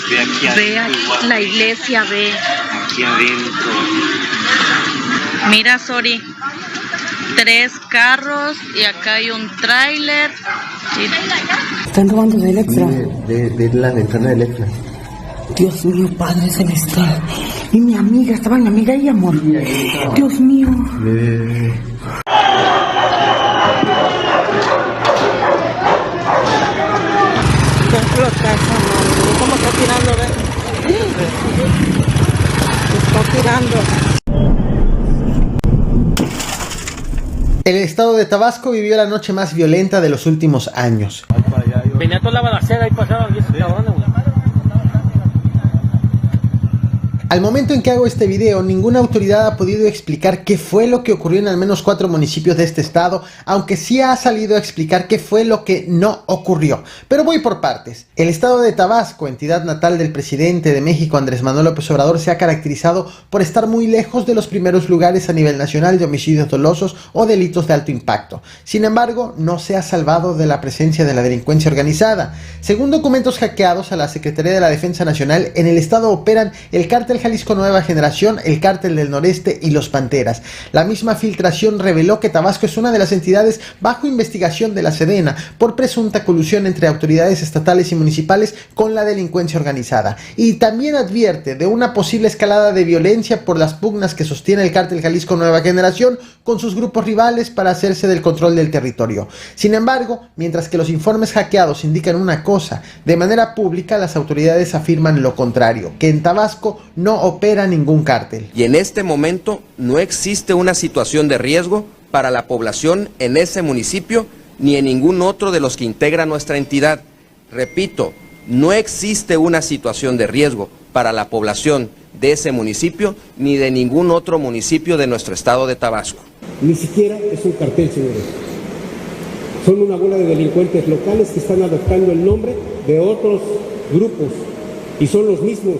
Ve aquí adentro. Ve Igual. la iglesia, ve. Aquí adentro. Mira, Sori. 3 carros y acá hay un tráiler. Están robando de Electra. De la ventana de Electra. Dios mío, Padre Celestial. Y mi amiga, estaba mi amiga y amor. Dios mío. ¿Cómo está tirando? Está tirando. El estado de Tabasco vivió la noche más violenta de los últimos años. Venía toda la balacera ahí pasaba y esos cabrones, güey. Al momento en que hago este video, ninguna autoridad ha podido explicar qué fue lo que ocurrió en al menos 4 municipios de este estado, aunque sí ha salido a explicar qué fue lo que no ocurrió. Pero voy por partes. El estado de Tabasco, entidad natal del presidente de México, Andrés Manuel López Obrador, se ha caracterizado por estar muy lejos de los primeros lugares a nivel nacional de homicidios dolosos o delitos de alto impacto. Sin embargo, no se ha salvado de la presencia de la delincuencia organizada. Según documentos hackeados a la Secretaría de la Defensa Nacional, en el estado operan el Cártel Jalisco Nueva Generación, el Cártel del Noreste y los Panteras. La misma filtración reveló que Tabasco es una de las entidades bajo investigación de la Sedena por presunta colusión entre autoridades estatales y municipales con la delincuencia organizada. Y también advierte de una posible escalada de violencia por las pugnas que sostiene el Cártel Jalisco Nueva Generación con sus grupos rivales para hacerse del control del territorio. Sin embargo, mientras que los informes hackeados indican una cosa, de manera pública las autoridades afirman lo contrario, que en Tabasco no opera ningún cártel. Y en este momento no existe una situación de riesgo para la población en ese municipio ni en ningún otro de los que integra nuestra entidad. Repito, no existe una situación de riesgo para la población de ese municipio ni de ningún otro municipio de nuestro estado de Tabasco. Ni siquiera es un cartel, señores. Son una bola de delincuentes locales que están adoptando el nombre de otros grupos y son los mismos.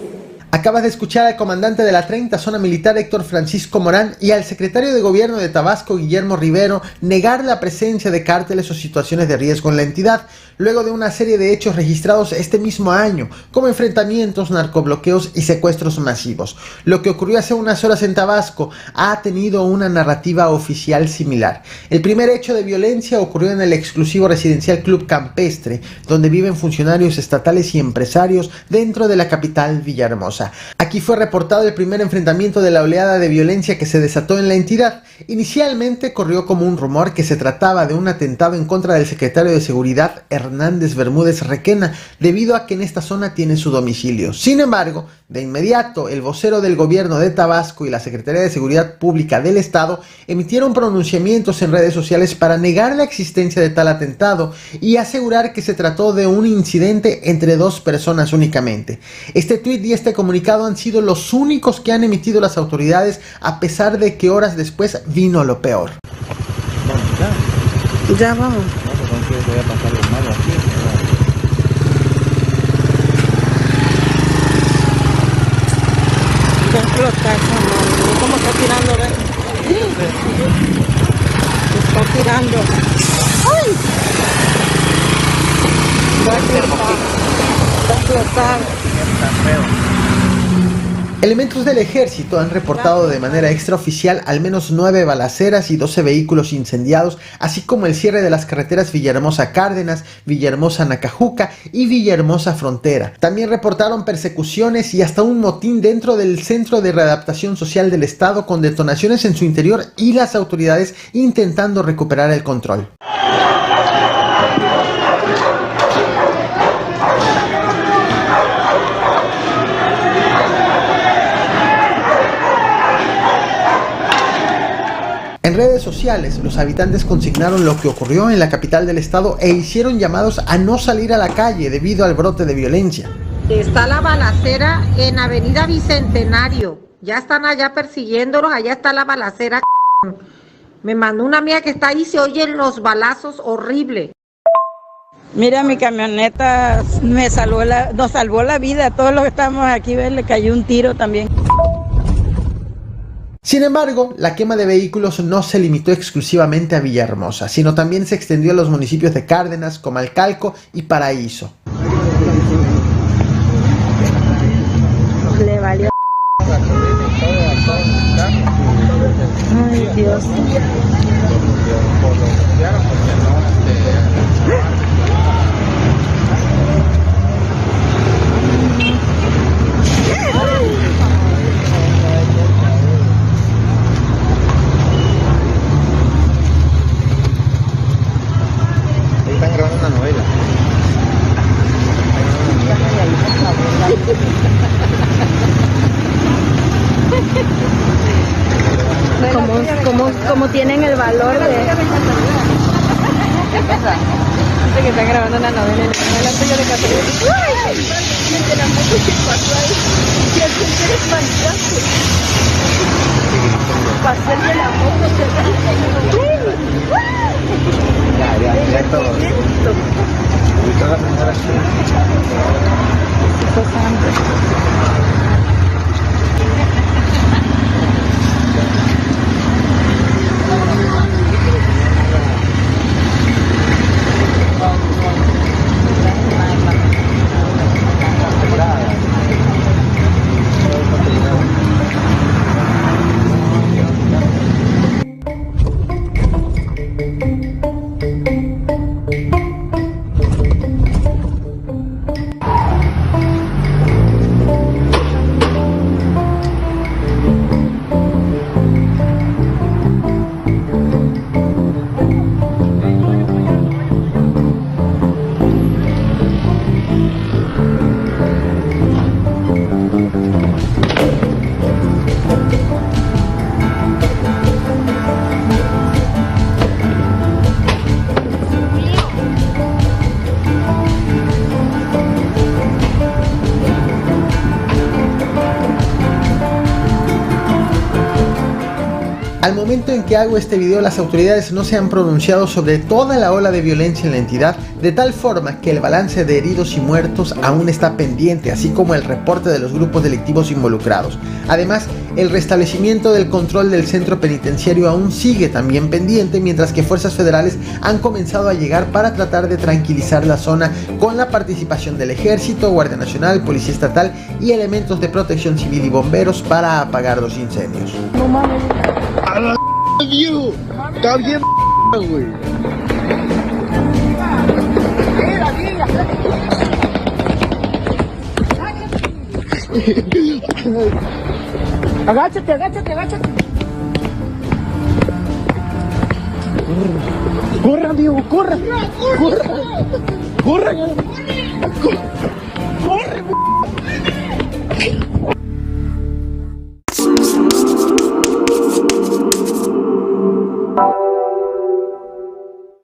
Acabas de escuchar al comandante de la 30 Zona Militar, Héctor Francisco Morán, y al secretario de Gobierno de Tabasco, Guillermo Rivero, negar la presencia de cárteles o situaciones de riesgo en la entidad, luego de una serie de hechos registrados este mismo año, como enfrentamientos, narcobloqueos y secuestros masivos. Lo que ocurrió hace unas horas en Tabasco ha tenido una narrativa oficial similar. El primer hecho de violencia ocurrió en el exclusivo residencial Club Campestre, donde viven funcionarios estatales y empresarios dentro de la capital Villahermosa. Aquí fue reportado el primer enfrentamiento de la oleada de violencia que se desató en la entidad. Inicialmente corrió como un rumor que se trataba de un atentado en contra del secretario de Seguridad Hernández Bermúdez Requena, debido a que en esta zona tiene su domicilio. Sin embargo, de inmediato el vocero del gobierno de Tabasco y la Secretaría de Seguridad Pública del Estado emitieron pronunciamientos en redes sociales para negar la existencia de tal atentado y asegurar que se trató de un incidente entre 2 personas únicamente. Este tuit y este comunicado han sido los únicos que han emitido las autoridades, a pesar de que horas después vino lo peor. Ya vamos. Voy a pasar los malos aquí. ¿Cómo está tirando? Está tirando. ¡Ay! Va a explotar. Elementos del ejército han reportado de manera extraoficial al menos 9 balaceras y 12 vehículos incendiados, así como el cierre de las carreteras Villahermosa-Cárdenas, Villahermosa-Nacajuca y Villahermosa-Frontera. También reportaron persecuciones y hasta un motín dentro del Centro de Readaptación Social del Estado, con detonaciones en su interior y las autoridades intentando recuperar el control. En redes sociales, los habitantes consignaron lo que ocurrió en la capital del estado e hicieron llamados a no salir a la calle debido al brote de violencia. Está la balacera en Avenida Bicentenario. Ya están allá persiguiéndolos, allá está la balacera. Me mandó una amiga que está ahí, se oyen los balazos horrible. Mira, mi camioneta nos salvó la vida. Todos los que estamos aquí, le cayó un tiro también. Sin embargo, la quema de vehículos no se limitó exclusivamente a Villahermosa, sino también se extendió a los municipios de Cárdenas, Comalcalco y Paraíso. no tienen el valor de... ¿Qué pasa? Dice que están grabando una novela en el anterior de Católica. ¡Ay! De la moto que pasó ahí. Y el que eres fantástico. Pasó el de la moto que Ya todo. Y toda la señora aquí. Al momento en que hago este video, las autoridades no se han pronunciado sobre toda la ola de violencia en la entidad, de tal forma que el balance de heridos y muertos aún está pendiente, así como el reporte de los grupos delictivos involucrados. Además, el restablecimiento del control del centro penitenciario aún sigue también pendiente, mientras que fuerzas federales han comenzado a llegar para tratar de tranquilizar la zona con la participación del Ejército, Guardia Nacional, Policía Estatal y elementos de protección civil y bomberos para apagar los incendios. No mames. ¡A la viejo! ¡Está bien, güey! Agáchate, agáchate, agáchate. ¡Corra, viejo! ¡Corra! ¡Corra! ¡Corra! ¡Corra!